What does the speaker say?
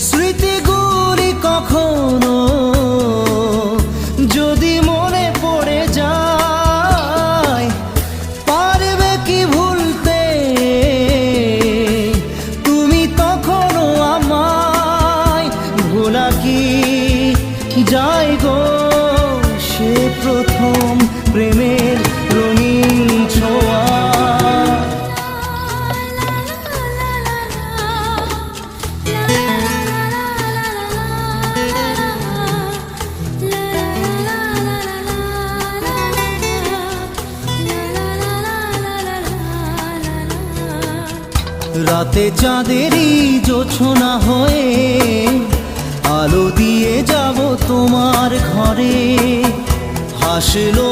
স্মৃতিগুলি কখনো যদি মনে পড়ে যায়, পারবে কি ভুলতে তুমি তখনো আমায়? ভোলা কি যায় গো সে প্রথম প্রেমের রঙিন ছোঁয়া? রাতে চাঁদেরই জোছনা হয়ে আলো দিয়ে যাব তোমার ঘরে। হাসলো